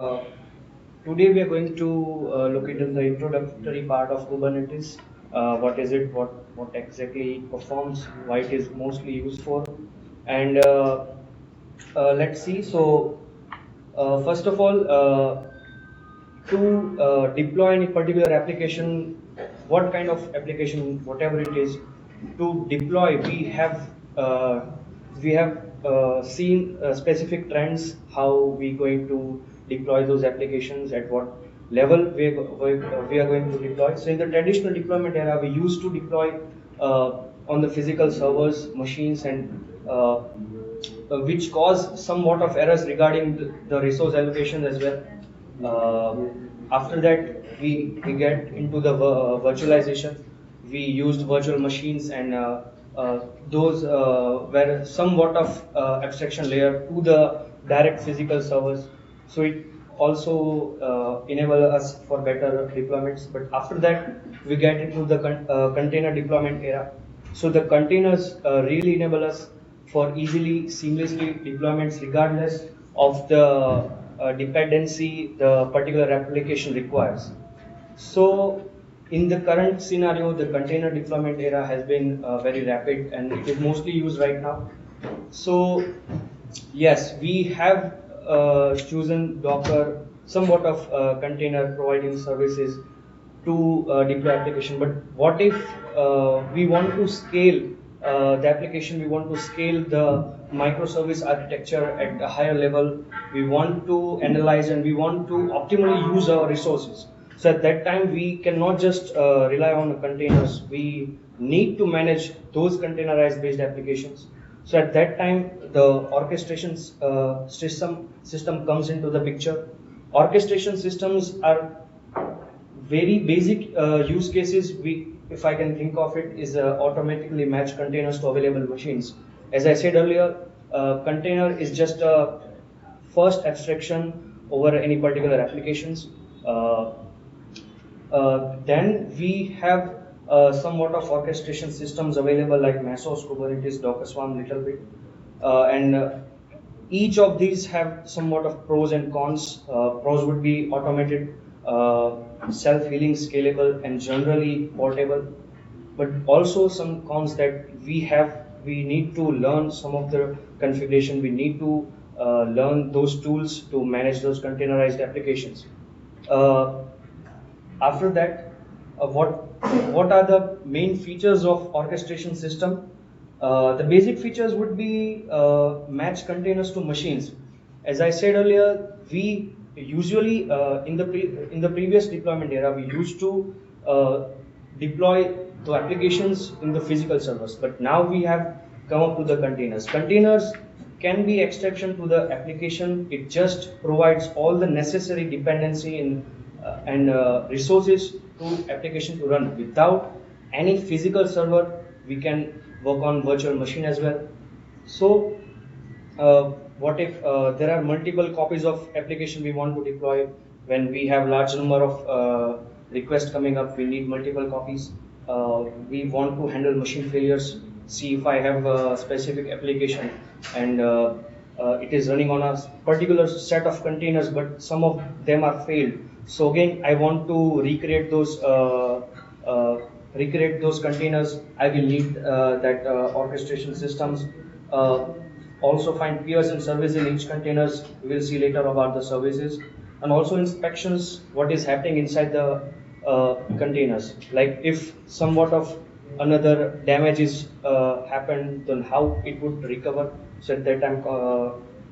Uh, Today we are going to look into the introductory part of Kubernetes. What is it? What exactly it performs? Why it is mostly used for? And let's see. So first of all, to deploy any particular application, what kind of application, whatever it is, to deploy, we have seen specific trends. How we going to deploy those applications, at what level we are going to deploy. So in the traditional deployment era, we used to deploy on the physical servers, machines, and which cause somewhat of errors regarding the resource allocation as well. After that, we get into the virtualization. We used virtual machines, and those were somewhat of abstraction layer to the direct physical servers. So it also enable us for better deployments. But after that, we get into the container deployment era. So the containers really enable us for easily, seamlessly deployments regardless of the dependency the particular application requires. So in the current scenario, the container deployment era has been very rapid and it is mostly used right now. So yes, we have chosen Docker, somewhat of container providing services to deploy application. But what if we want to scale the application? We want to scale the microservice architecture at a higher level. We want to analyze and we want to optimally use our resources. So at that time, we cannot just rely on containers. We need to manage those containerized based applications. So at that time, the orchestration system comes into the picture. Orchestration systems are very basic use cases. If I can think of it, is automatically match containers to available machines. As I said earlier, container is just a first abstraction over any particular applications. Then we have somewhat of orchestration systems available like Mesos, Kubernetes, Docker Swarm, little bit, and each of these have somewhat of pros and cons. Pros would be automated, self-healing, scalable, and generally portable. But also some cons that we need to learn some of the configuration. We need to learn those tools to manage those containerized applications. Uh, After that, what are the main features of orchestration system? The basic features would be match containers to machines. As I said earlier, we usually in the previous deployment era, we used to deploy the applications in the physical servers, but now we have come up to the containers. Containers can be extraction to the application. It just provides all the necessary dependency and resources to application to run. Without any physical server, we can work on virtual machine as well. So what if there are multiple copies of application we want to deploy? When we have large number of requests coming up, we need multiple copies. We want to handle machine failures. See if I have a specific application and it is running on a particular set of containers, but some of them are failed. So again, I want to recreate those containers. I will need that orchestration systems. Also find peers and service in each containers. We will see later about the services, and also inspections. What is happening inside the containers? Like if somewhat of another damage is happened, then how it would recover. So at that time,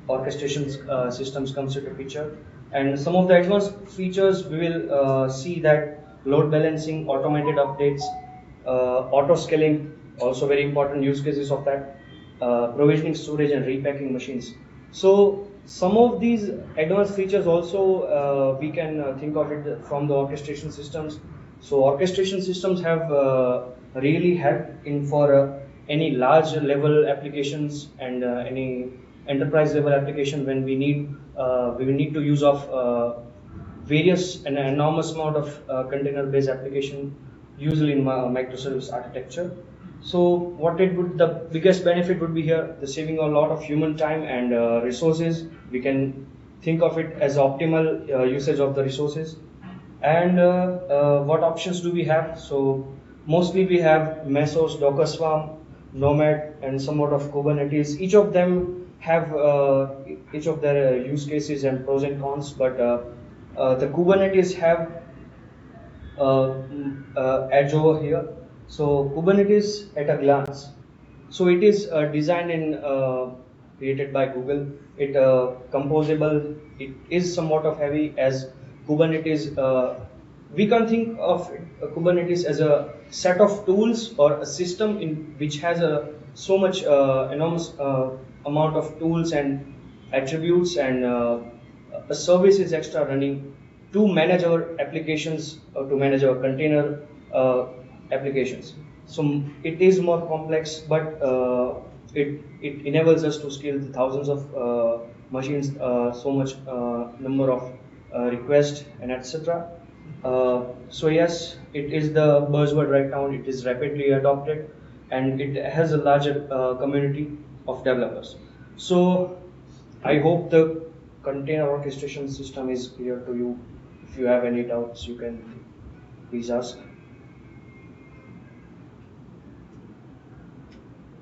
orchestration systems comes into picture. And some of the advanced features we will see that load balancing, automated updates, auto scaling, also very important use cases of that, provisioning storage and repacking machines. So some of these advanced features also we can think of it from the orchestration systems. So orchestration systems have really helped in for any large level applications and any enterprise level application when we will need to use of various an enormous amount of container based application, usually in microservice architecture. So what it would, the biggest benefit would be here, the saving a lot of human time and resources. We can think of it as optimal usage of the resources. And what options do we have? So mostly we have Mesos, Docker Swarm, Nomad, and somewhat of Kubernetes. Each of them have each of their use cases and pros and cons, but the Kubernetes have edge over here. So Kubernetes at a glance. So it is designed and created by Google. It composable. It is somewhat of heavy as Kubernetes. We can think of Kubernetes as a set of tools or a system in which has a so much enormous amount of tools and attributes, and a service is extra running to manage our applications or to manage our container applications. So it is more complex, but it enables us to scale the thousands of machines, so much number of requests and etc. So yes, it is the buzzword right now. It is rapidly adopted, and it has a larger community of developers. So I hope the container orchestration system is clear to you. If you have any doubts, you can please ask.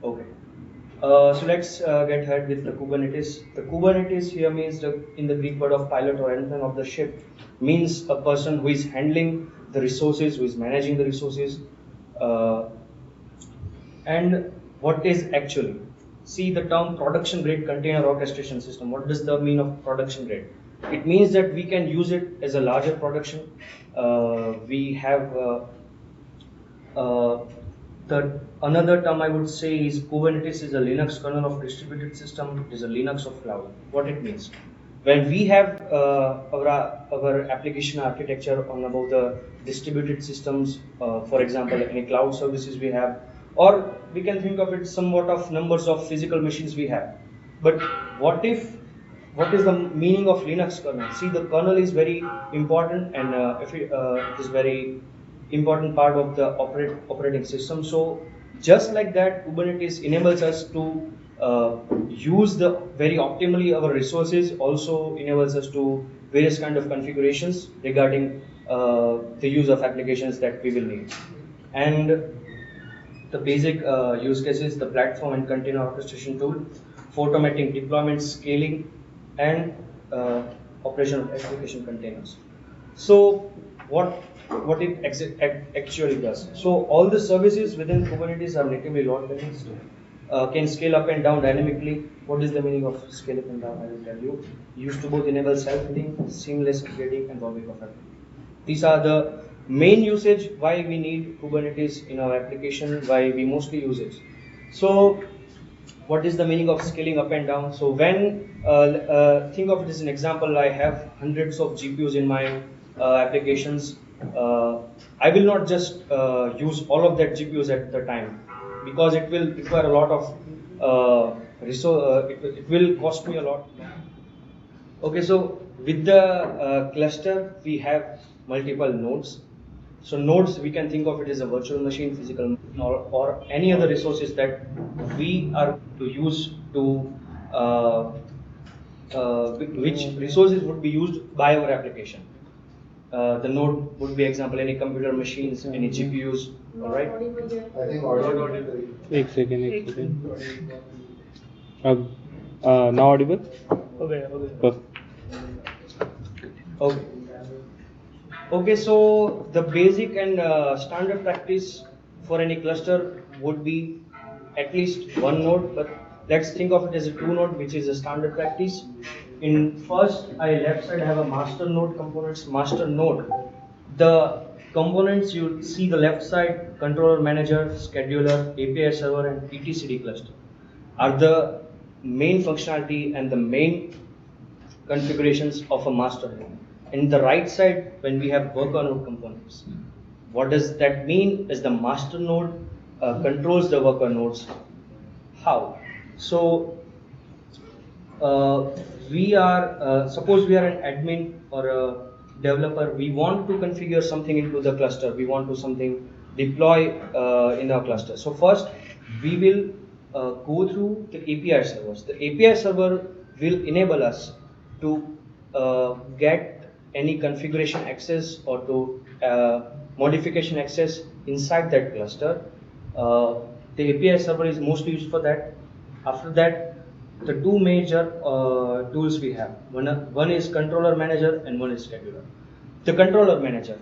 Okay. So let's get ahead with the Kubernetes. The Kubernetes here means in the Greek word of pilot or engine of the ship, means a person who is handling the resources, who is managing the resources. And what is actually? See the term production grade container orchestration system. What does the mean of production grade? It means that we can use it as a larger production. We have another term I would say is Kubernetes is a Linux kernel of distributed system. It is a Linux of cloud. What it means? When we have our application architecture on about the distributed systems, for example, any cloud services we have, or we can think of it somewhat of numbers of physical machines we have. But what is the meaning of Linux kernel? See, the kernel is very important, and it is very important part of the operating system. So just like that, Kubernetes enables us to use the very optimally our resources. Also enables us to various kind of configurations regarding the use of applications that we will need. And the basic use cases, the platform and container orchestration tool for automating deployment, scaling, and operation of application containers. So what it actually does? So all the services within Kubernetes are natively load balanced, can scale up and down dynamically. What is the meaning of scale up and down? I will tell you. Used to both enable self-healing, seamless upgrading, and rollback of application. These are the main usage why we need Kubernetes in our application, why we mostly use it. So what is the meaning of scaling up and down? So when think of it as an example, I have hundreds of GPUs in my applications. I will not just use all of that GPUs at the time, because it will require a lot of resource. It will cost me a lot. Okay, so with the cluster, we have multiple nodes. So nodes, we can think of it as a virtual machine, physical, or any other resources that we are to use to which resources would be used by our application. The node would be example any computer machines, any GPUs. All right. I think audio. एक second. Now audible? Okay. Okay. Okay, so the basic and standard practice for any cluster would be at least one node, but let's think of it as a two node, which is a standard practice. In first, left side have a master node components. Master node, the components you see the left side, controller manager, scheduler, API server, and etcd cluster are the main functionality and the main configurations of a master node. In the right side, when we have worker node components, what does that mean? Is the master node controls the worker nodes. How? So we are suppose we are an admin or a developer. We want to configure something into the cluster. We want to something deploy in our cluster. So first, we will go through the API servers. The API server will enable us to get any configuration access or to modification access inside that cluster. The API server is mostly used for that. After that, the two major tools we have. One is controller manager and one is scheduler. The controller manager,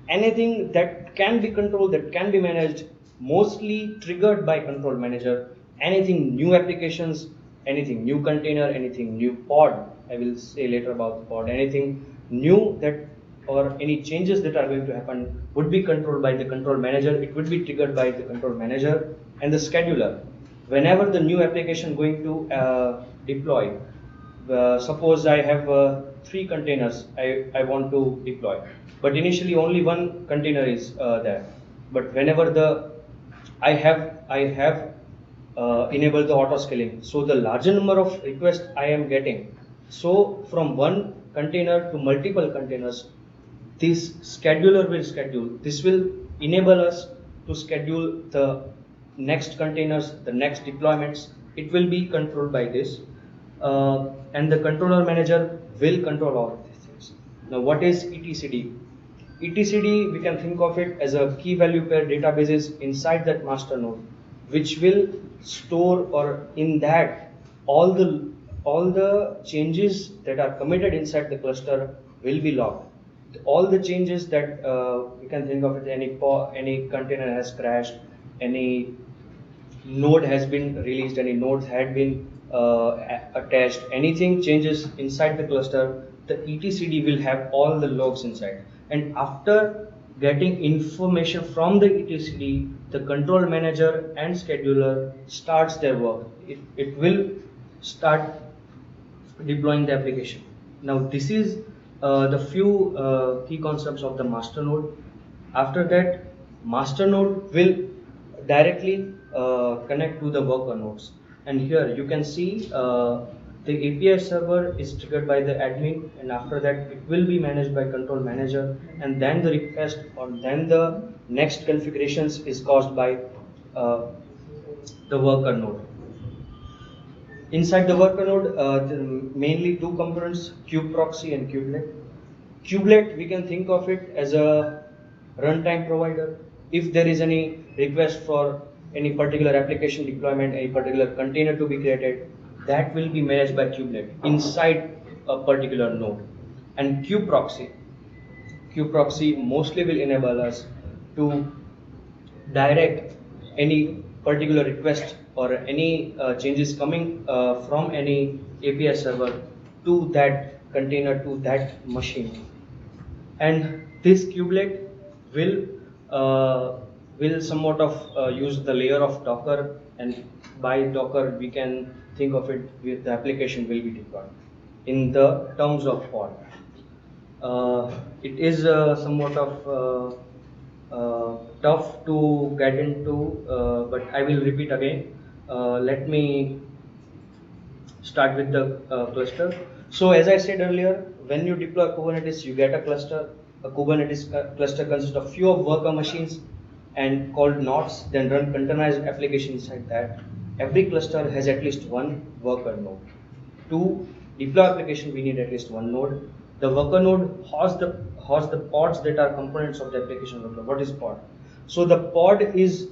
anything that can be controlled, that can be managed, mostly triggered by control manager. Anything new applications, anything new container, anything new pod, I will say later about the pod, anything new that or any changes that are going to happen would be controlled by the control manager. It would be triggered by the control manager. And the scheduler, whenever the new application going to deploy, suppose I have 3 containers I want to deploy, but initially only one container is there. But whenever I have enabled the auto scaling, so the larger number of requests I am getting, so from one container to multiple containers, this scheduler will schedule. This will enable us to schedule the next containers, the next deployments. It will be controlled by this. And the controller manager will control all of these things. Now, what is etcd? etcd, we can think of it as a key value pair databases inside that master node, which will store, or in that all the changes that are committed inside the cluster will be logged. All the changes that we can think of it, any container has crashed, any node has been released, any nodes had been attached, anything changes inside the cluster, the etcd will have all the logs inside. And after getting information from the etcd, the control manager and scheduler starts their work. It will start deploying the application. Now this is the few key concepts of the master node. After that, master node will directly connect to the worker nodes. And here you can see the API server is triggered by the admin, and after that it will be managed by control manager, and then the request or then the next configurations is caused by the worker node. Inside the worker node, there are mainly two components, kubeproxy and kubelet. Kubelet, we can think of it as a runtime provider. If there is any request for any particular application deployment, any particular container to be created, that will be managed by kubelet inside a particular node. And kubeproxy mostly will enable us to direct any particular request or any changes coming from any API server to that container, to that machine. And this kubelet will somewhat of use the layer of Docker, and by Docker we can think of it with the application will be deployed in the terms of pod. It is somewhat of tough to get into, but I will repeat again. Let me start with the cluster. So as I said earlier, when you deploy Kubernetes, you get a cluster. A Kubernetes cluster consists of few of worker machines and called nodes, then run containerized application inside that. Every cluster has at least one worker node. To deploy application, we need at least one node. The worker node hosts the pods that are components of the application workload. What is pod? So the pod is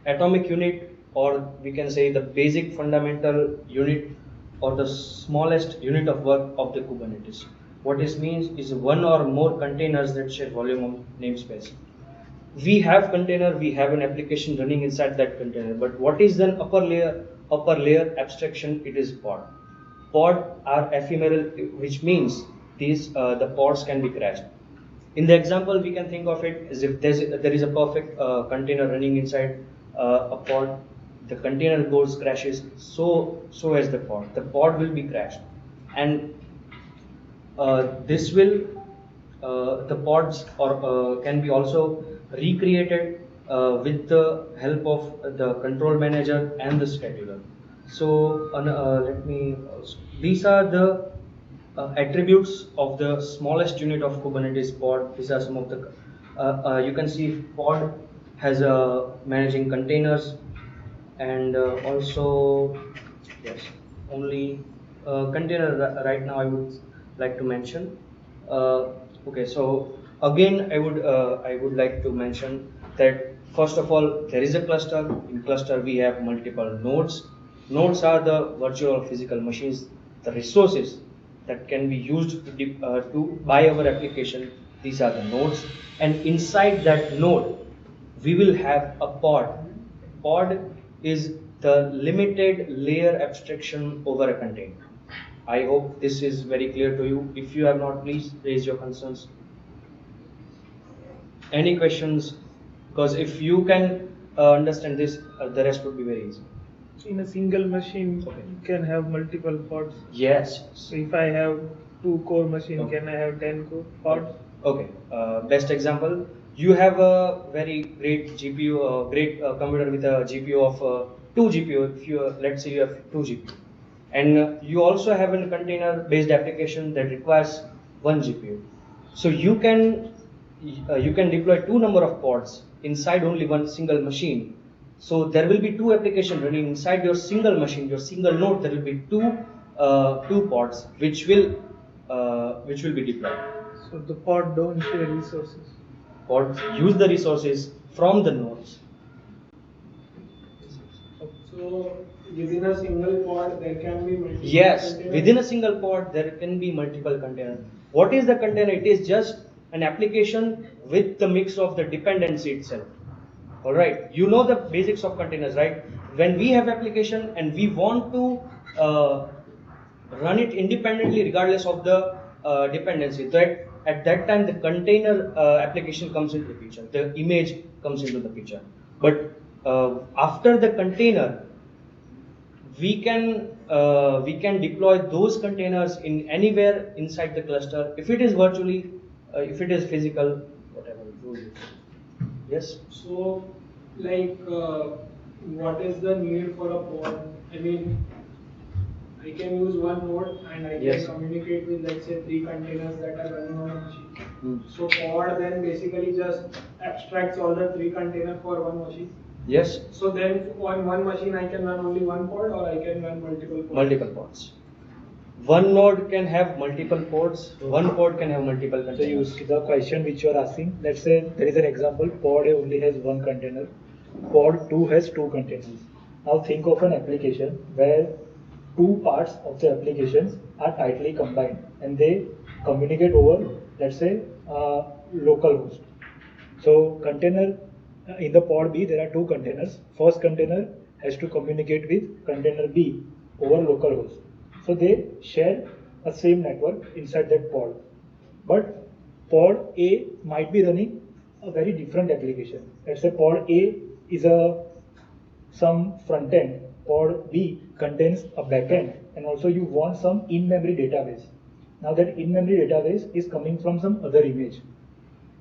atomic unit, or we can say the basic fundamental unit, or the smallest unit of work of the Kubernetes. What this means is one or more containers that share volume of namespace. We have container, we have an application running inside that container, but what is the upper layer abstraction? It is pod. Pod are ephemeral, which means the pods can be crashed. In the example, we can think of it as if there is a perfect container running inside a pod. The container goes crashes, so as the pod. The pod will be crashed, and this will the pods can be also recreated with the help of the control manager and the scheduler. So let me. These are the attributes of the smallest unit of Kubernetes pod. These are some of the. You can see pod has managing containers, and also yes, only container right now I would like to mention. Okay, so again I would like to mention that first of all there is a cluster. In cluster we have multiple nodes. Nodes are the virtual or physical machines, the resources that can be used to buy our application. These are the nodes, and inside that node we will have a pod. Pod is the limited layer abstraction over a container. I hope this is very clear to you. If you are not, please raise your concerns. Any questions? Because if you can understand this, the rest would be very easy. In a single machine, Okay. you can have multiple pods. Yes. So if I have 2-core machine, Okay. can I have 10 pods? Okay. Best example. You have a very great GPU, great computer with a GPU of 2 GPU. If you let's say you have 2 GPU, and you also have a container-based application that requires 1 GPU. So you can deploy 2 number of pods inside only one single machine. So there will be 2 applications running inside your single machine, your single node. There will be two pods which will be deployed. So the pod don't share resources. Pods use the resources from the nodes. So within a single pod there can be multiple Yes, containers? within a single pod there can be multiple containers. What is the container? It is just an application with the mix of the dependency itself. Alright, you know the basics of containers, right? When we have application and we want to run it independently regardless of the dependency, that at that time the container application comes into the picture, the image comes into the picture. But after the container, we can deploy those containers in anywhere inside the cluster. If it is virtually, if it is physical, whatever. Yes. So like what is the need for a pod? I mean, I can use one node and I Yes. can communicate with, let's say, 3 containers that are running on a machine. Hmm. So pod then basically just abstracts all the 3 containers for one machine. Yes. So then on one machine I can run only one pod or I can run multiple pods? Multiple pods. One node can have multiple pods. One pod can have multiple So you containers. see the question which you are asking. Let's say there is an example. Pod A only has one container. Pod 2 has 2 containers. Now think of an application where 2 parts of the applications are tightly combined and they communicate over, let's say, localhost. So container in the pod B there are 2 containers. First container has to communicate with container B over localhost. So they share a same network inside that pod. But pod A might be running a very different application. Let's say pod A is some front end. Pod B contains a backend, and also you want some in-memory database. Now that in-memory database is coming from some other image,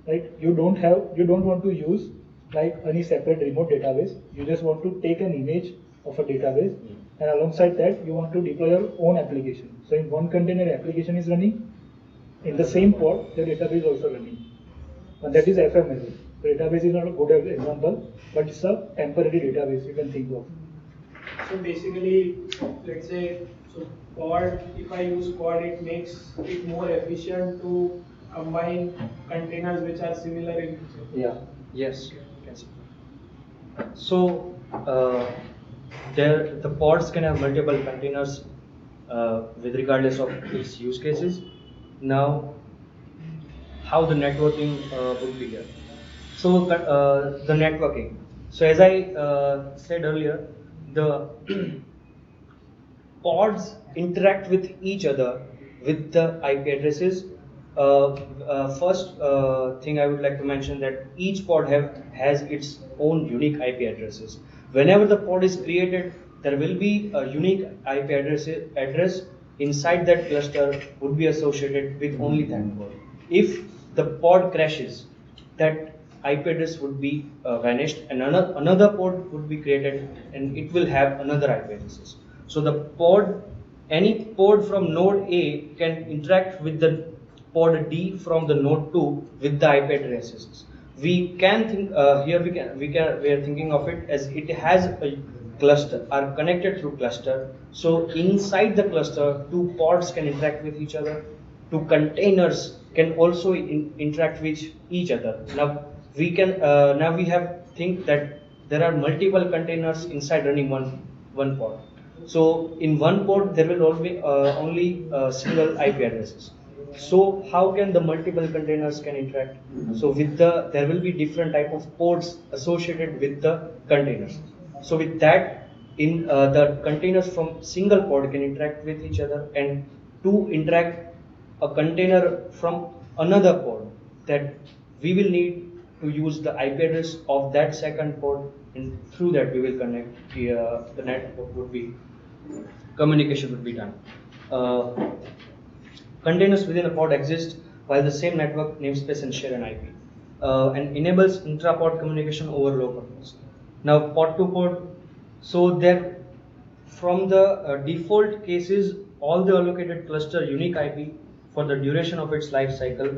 right? You don't want to use like any separate remote database. You just want to take an image of a database, and alongside that you want to deploy your own application. So in one container application is running, in the same pod the database is also running, and that is FML. The database is not a good example, but it's a temporary database you can think of. So basically, let's say, so pod, if I use pod, it makes it more efficient to combine containers which are similar in nature. Yeah. Yes. Yes. So the pods can have multiple containers with regardless of its use cases. Now, how the networking would be here? So the networking. So as I said earlier, the pods interact with each other with the IP addresses. First thing I would like to mention that each pod has its own unique IP addresses. Whenever the pod is created, there will be a unique IP address inside that cluster would be associated with only that pod. If the pod crashes, that IP address would be vanished, and another pod would be created, and it will have another IP addresses. So the pod, any pod from node A can interact with the pod D from the node 2 with the IP addresses. We can think here we are thinking of it as it has cluster are connected through cluster. So inside the cluster, two pods can interact with each other. Two containers can also interact with each other. Now we have think that there are multiple containers inside running one pod. So in one pod there will always only single IP addresses. So how can the multiple containers can interact? So with there will be different type of ports associated with the containers. So with that, in the containers from single pod can interact with each other, and to interact a container from another pod, that we will need to use the IP address of that second pod, and through that we will connect the network would be communication would be done. Containers within a pod exist while the same network namespace and share an IP, and enables intra-pod communication over local host. Now pod to pod, so there from the default cases, all the allocated cluster unique IP for the duration of its life cycle,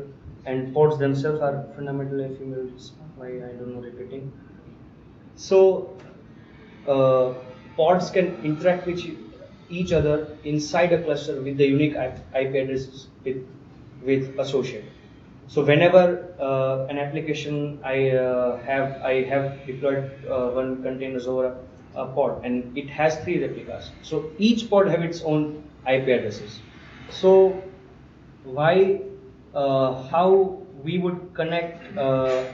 and pods themselves are fundamentally ephemeral. Why I don't know repeating. So pods can interact with each other inside a cluster with the unique IP addresses with associated. So whenever an application I have deployed one containers over a pod, and it has 3 replicas. So each pod have its own IP addresses. So why how we would connect a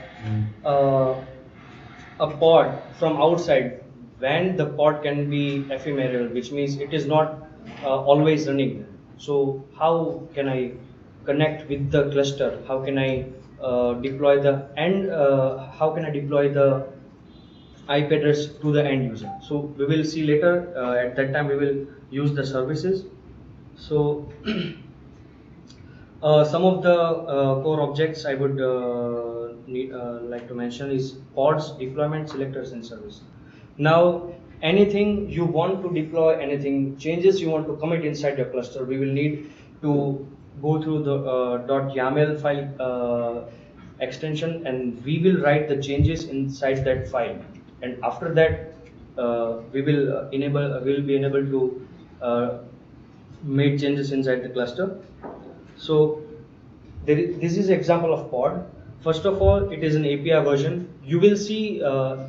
pod from outside when the pod can be ephemeral, which means it is not always running there. So how can I connect with the cluster? How can I deploy the how can I deploy the IP address to the end user? So we will see later. At that time we will use the services. So some of the core objects I would like to mention is pods, deployment, selectors, and service. Now, anything you want to deploy, anything changes you want to commit inside your cluster, we will need to go through the .yaml file extension, and we will write the changes inside that file. And after that, we will be enabled to make changes inside the cluster. So this is example of pod. First of all, it is an API version. You will see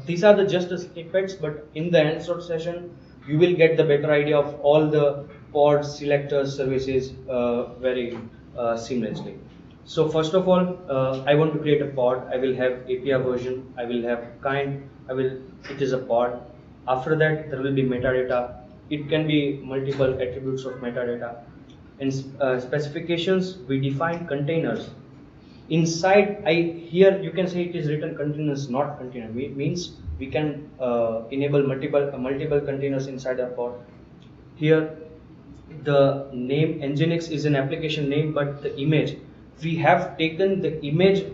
these are just the snippets, but in the answer session, you will get the better idea of all the pod selectors services very seamlessly. So first of all, I want to create a pod. I will have API version. I will have kind. It is a pod. After that, there will be metadata. It can be multiple attributes of metadata. In specifications, we define containers. Inside, here you can say it is written containers, not container. Means we can enable multiple containers inside our pod. Here, the name Nginx is an application name, but the image, we have taken the image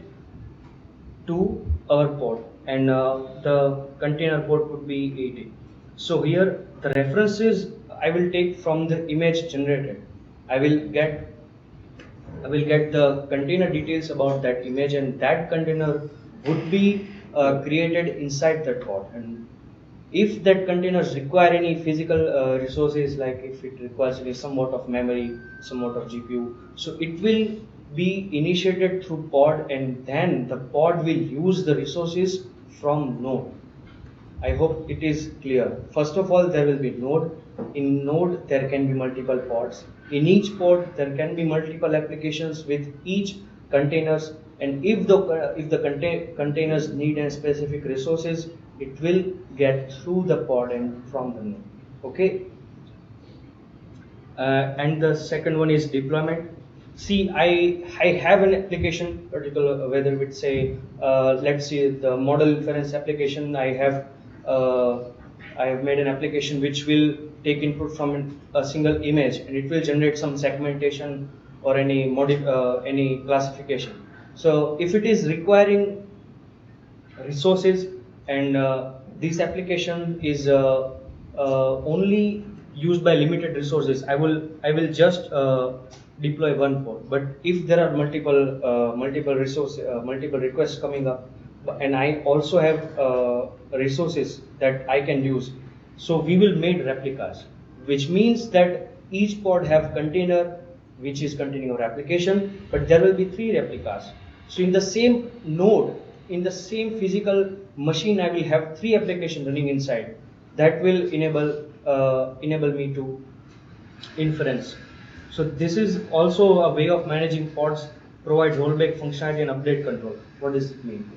to our pod, and the container port would be 80. So here the references I will take from the image generated. I will get the container details about that image, and that container would be created inside that pod. And if that containers require any physical resources, like if it requires somewhat of memory, somewhat of GPU, so it will be initiated through pod, and then the pod will use the resources from node. I hope it is clear. First of all, there will be node. In node, there can be multiple pods. In each pod, there can be multiple applications with each containers. And if the containers need any specific resources, it will get through the pod and from the node. Okay. And the second one is deployment. See, I have an application, particular whether it's say let's see the model inference application. I have made an application which will take input from a single image, and it will generate some segmentation or any classification. So if it is requiring resources, and this application is only used by limited resources, I will just deploy one pod. But if there are multiple requests coming up, and I also have resources that I can use, So we will make replicas, which means that each pod have container which is containing our application, but there will be 3 replicas. So in the same node, in the same physical machine, I will have 3 applications running inside. That will enable me to inference. So this is also a way of managing pods, provide rollback functionality and update control. What does it mean?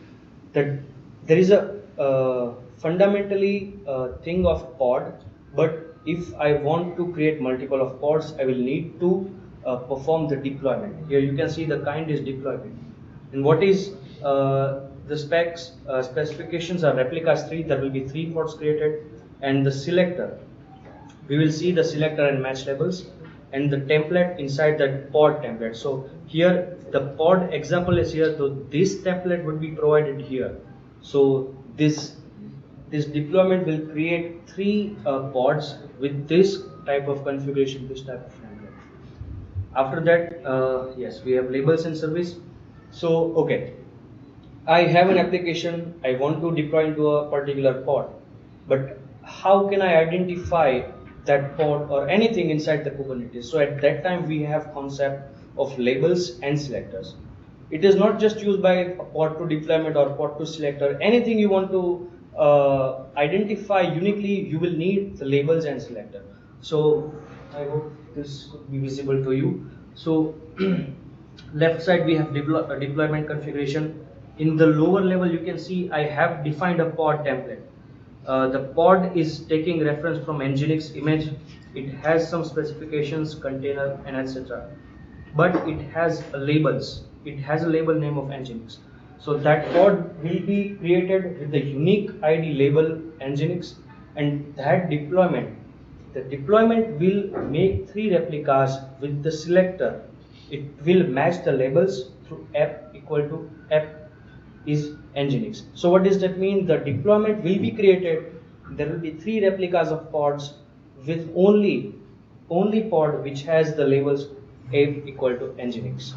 That there is a fundamentally thing of pod, but if I want to create multiple of pods, I will need to perform the deployment. Here you can see the kind is deployment. And what is the specifications are replicas 3, there will be 3 pods created, and the selector, we will see the selector and match labels and the template inside that pod template. So here the pod example is here, so this template would be provided here. So this deployment will create 3 pods with this type of configuration, this type of template. After that, yes, we have labels and service. So okay, I have an application, I want to deploy into a particular pod, but how can I identify that pod or anything inside the Kubernetes? So at that time we have concept of labels and selectors. It is not just used by pod to deployment or pod to selector. Anything you want to identify uniquely, you will need the labels and selector. So I hope this will be visible to you. So left side we have deployment configuration. In the lower level you can see I have defined a pod template. The pod is taking reference from Nginx image. It has some specifications, container and etc. But it has labels. It has a label name of Nginx. So that pod will be created with the unique ID label Nginx, and that deployment, the deployment will make 3 replicas with the selector. It will match the labels through app equal to app is Nginx. So what does that mean? The deployment will be created. There will be 3 replicas of pods with only pod which has the labels app equal to Nginx.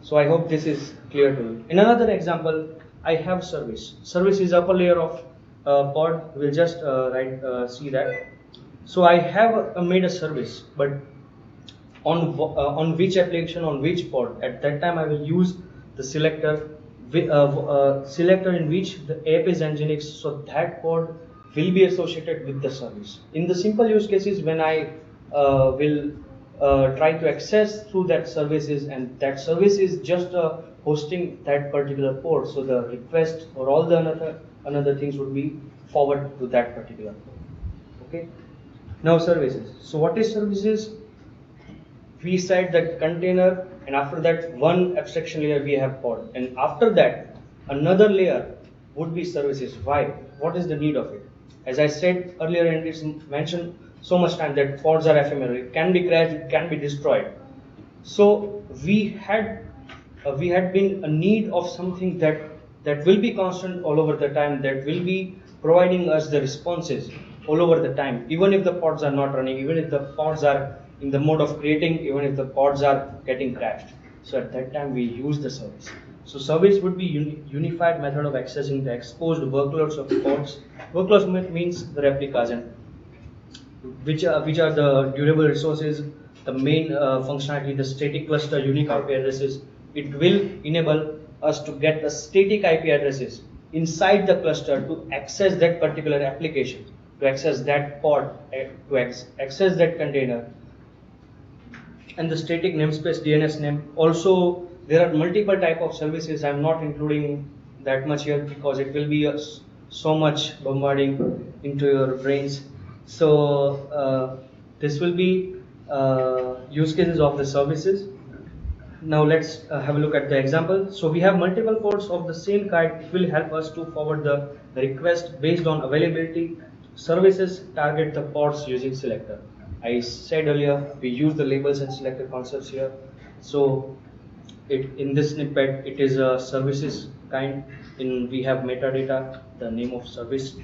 So I hope this is clear to you. In another example, I have service. Service is upper layer of pod. We'll just see that. So I have made a service, but on which application, on which pod? At that time, I will use the selector. Selector in which the app is Nginx, so that pod will be associated with the service. In the simple use cases, when I will try to access through that services, and that service is just hosting that particular port, so the request or all the another things would be forwarded to that particular port. Okay. Now services. So what is services? We said that container, and after that one abstraction layer we have pod, and after that another layer would be services. Why? What is the need of it? As I said earlier, and it's mentioned so much time that pods are ephemeral. It can be crashed, it can be destroyed. So we had been a need of something that will be constant all over the time, that will be providing us the responses all over the time, even if the pods are not running, even if the pods are in the mode of creating, even if the pods are getting crashed. So at that time we use the service. So service would be unified method of accessing the exposed workloads of pods. Workloads means the replicas, and which are the durable resources, the main functionality, the static cluster, unique IP addresses. It will enable us to get the static IP addresses inside the cluster to access that particular application, to access that pod, to access that container. And the static namespace DNS name. Also, there are multiple type of services. I'm not including that much here because it will be so much bombarding into your brains. So this will be use cases of the services. Now let's have a look at the example. So we have multiple ports of the same kind. It will help us to forward the request based on availability. Services target the ports using selector. I said earlier we use the labels and selector concepts here. So in this snippet it is a services kind. We have metadata, the name of service.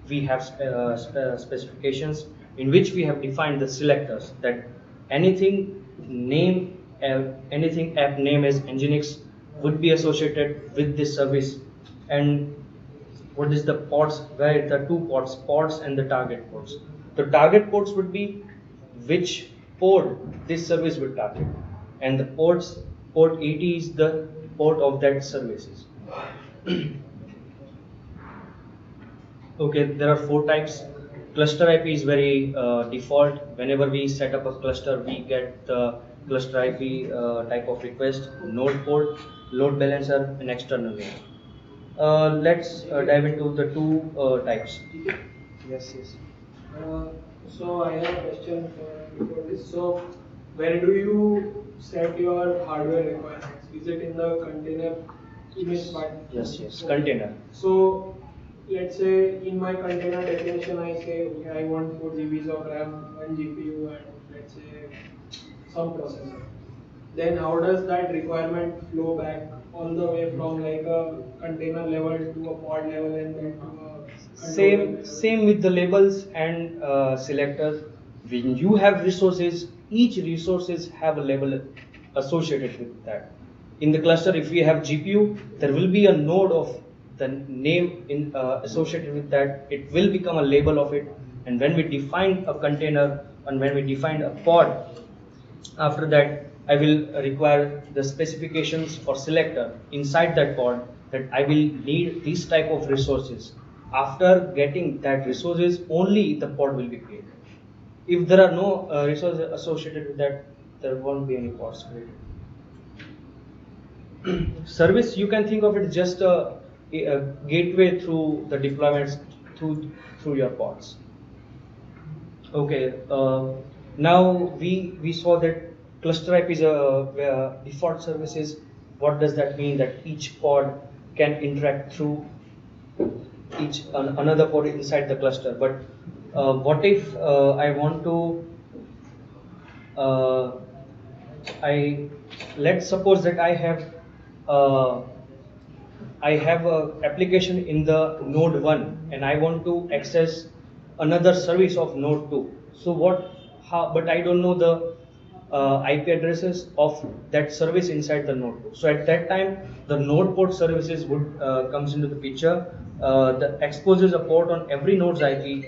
We have specifications in which we have defined the selectors, that anything app name as Nginx would be associated with this service, and what is the ports, where the two ports and the target ports. The target ports would be which port this service would target, and the port 80 is the port of that services. Okay, there are 4 types. Cluster IP is very default. Whenever we set up a cluster, we get the cluster IP type of request, NodePort, load balancer, and external name. Let's dive into the 2 types. Yes. So I have a question before this. So where do you set your hardware requirements? Is it in the container image part? Yes. Okay. Container. So let's say in my container definition I say okay, I want 4 GBs of RAM, 1 GPU, and let's say some processor. Then how does that requirement flow back all the way from like a container level to a pod level and then to a controller level? Same with the labels and selectors. When you have resources, each resources have a label associated with that. In the cluster, if we have GPU, there will be a node of the name associated with that. It will become a label of it. And when we define a container and when we define a pod, after that, I will require the specifications for selector inside that pod that I will need this type of resources. After getting that resources, only the pod will be created. If there are no resources associated with that, there won't be any pods created. Service, you can think of it just a gateway through the deployments through your pods. Okay, now we saw that cluster IP is a default services. What does that mean? That each pod can interact through another pod inside the cluster. But what if I want to? Let's suppose that I have a application in the node 1 and I want to access another service of node 2. So but I don't know the IP addresses of that service inside the node 2. So at that time, the NodePort services would comes into the picture. That exposes a port on every node's IP.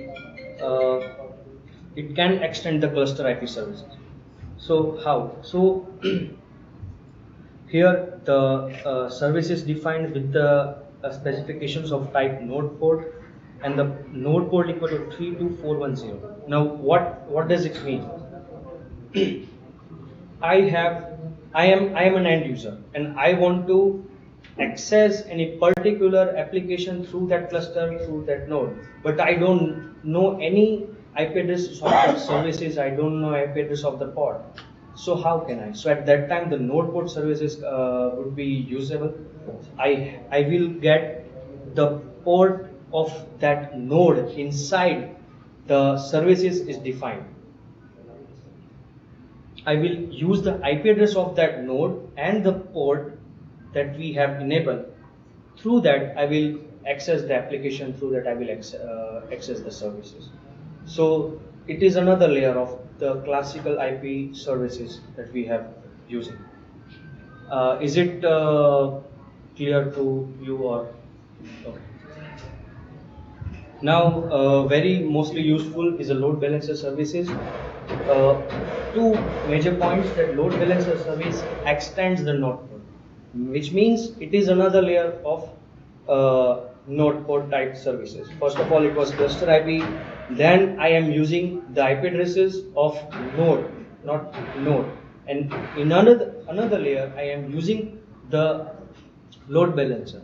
It can extend the cluster IP services. So how? So here the service is defined with the specifications of type NodePort and the NodePort equal to 32410. Now what does it mean? I am an end user and I want to access any particular application through that cluster, through that node, but I don't know any IP address of the services, I don't know IP address of the pod. So how can I? So at that time the NodePort services would be usable. I will get the port of that node inside the services is defined. I will use the IP address of that node and the port that we have enabled. Through that, I will access the application. Through that, I will access the services. So it is another layer of the classical IP services that we have using. Is it clear to you or? Okay. Now, very mostly useful is a load balancer services. 2 major points that load balancer service extends the NodePort, which means it is another layer of NodePort type services. First of all, it was cluster IP. Then I am using the IP addresses of node, not node. And in another layer, I am using the load balancer.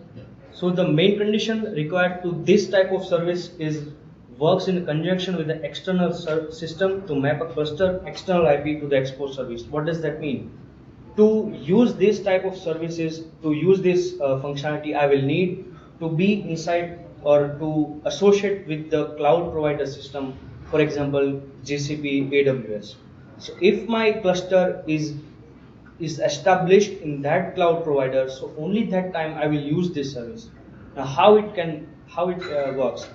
So the main condition required to this type of service is works in conjunction with the external system to map a cluster external IP to the export service. What does that mean? To use this type of services, to use this functionality, I will need to be inside or to associate with the cloud provider system, for example, GCP, AWS. So if my cluster is established in that cloud provider, so only that time I will use this service. Now how it works?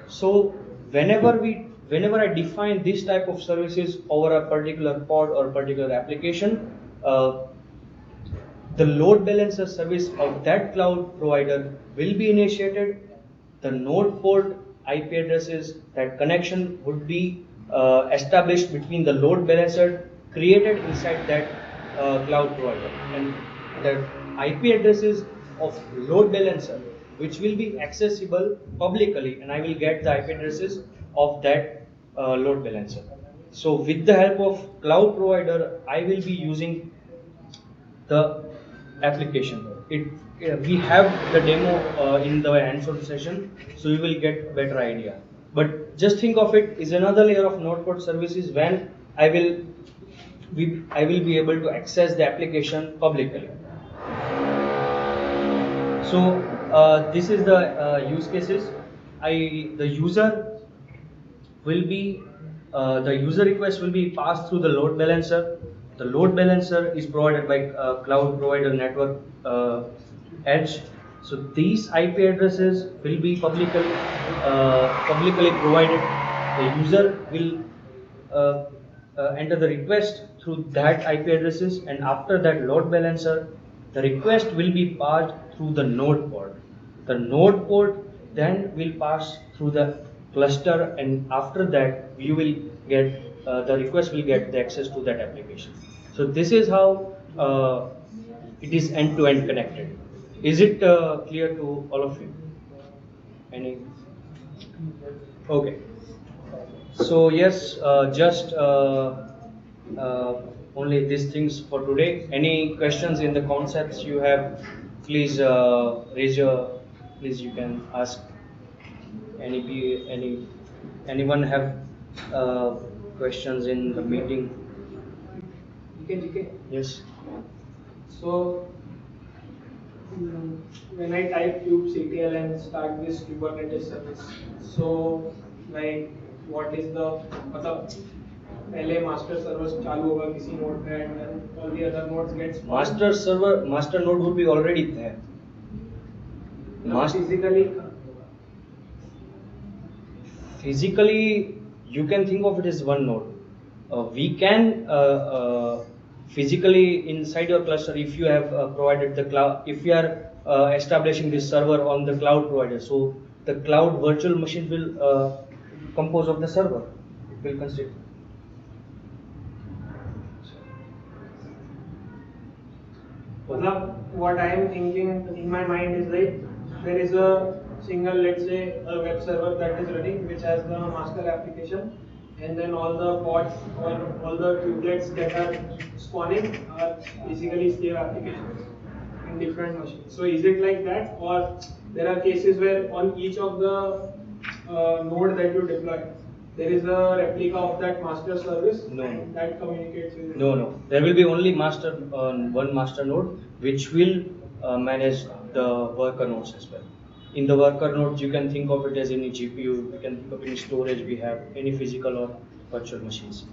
So whenever I define this type of services over a particular pod or particular application, the load balancer service of that cloud provider will be initiated the node port IP addresses, that connection would be established between the load balancer created inside that cloud provider, and the IP addresses of load balancer which will be accessible publicly, and I will get the IP addresses of that load balancer. So with the help of cloud provider, I will be using the application. We have the demo in the hands-on session, so you will get better idea. But just think of it is another layer of NodePort services when I will be able to access the application publicly. So this is the use cases. The user will be the user request will be passed through the load balancer. The load balancer is provided by cloud provider network edge. So these IP addresses will be publicly provided. The user will enter the request through that IP addresses, and after that load balancer, the request will be passed through the node port. The node port then will pass through the cluster, and after that you will get the request will get the access to that application. So this is how it is end-to-end connected. Is it clear to all of you? Any? Okay. So yes, just only these things for today. Any questions in the concepts you have? Please raise your. Please you can ask. Anyone have questions in the meeting? GK. Yes. So when I type kubectl and start this Kubernetes service, so like what is the मतलब पहले master server चालू होगा किसी node पे and then all the other nodes get Master node would be already there. Physically, you can think of it as one node. We can physically inside your cluster, if you have provided the cloud, if you are establishing this server on the cloud provider, so the cloud virtual machine will compose of the server. It will consider. What I am thinking in my mind is like there is a single, let's say, a web server that is running which has the master application, and then all the pods or all the kubelets that are spawning are basically slave applications in different machines. So is it like that, or there are cases where on each of the node that you deploy, there is a replica of that master service and that communicates with it? No. There will be only one master node which will manage the worker nodes as well. In the worker nodes, you can think of it as any GPU, you can think of any storage we have, any physical or virtual machines.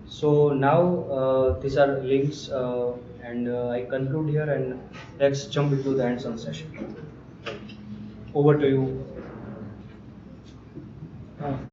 So now these are links, and I conclude here, and let's jump into the hands-on session. Over to you.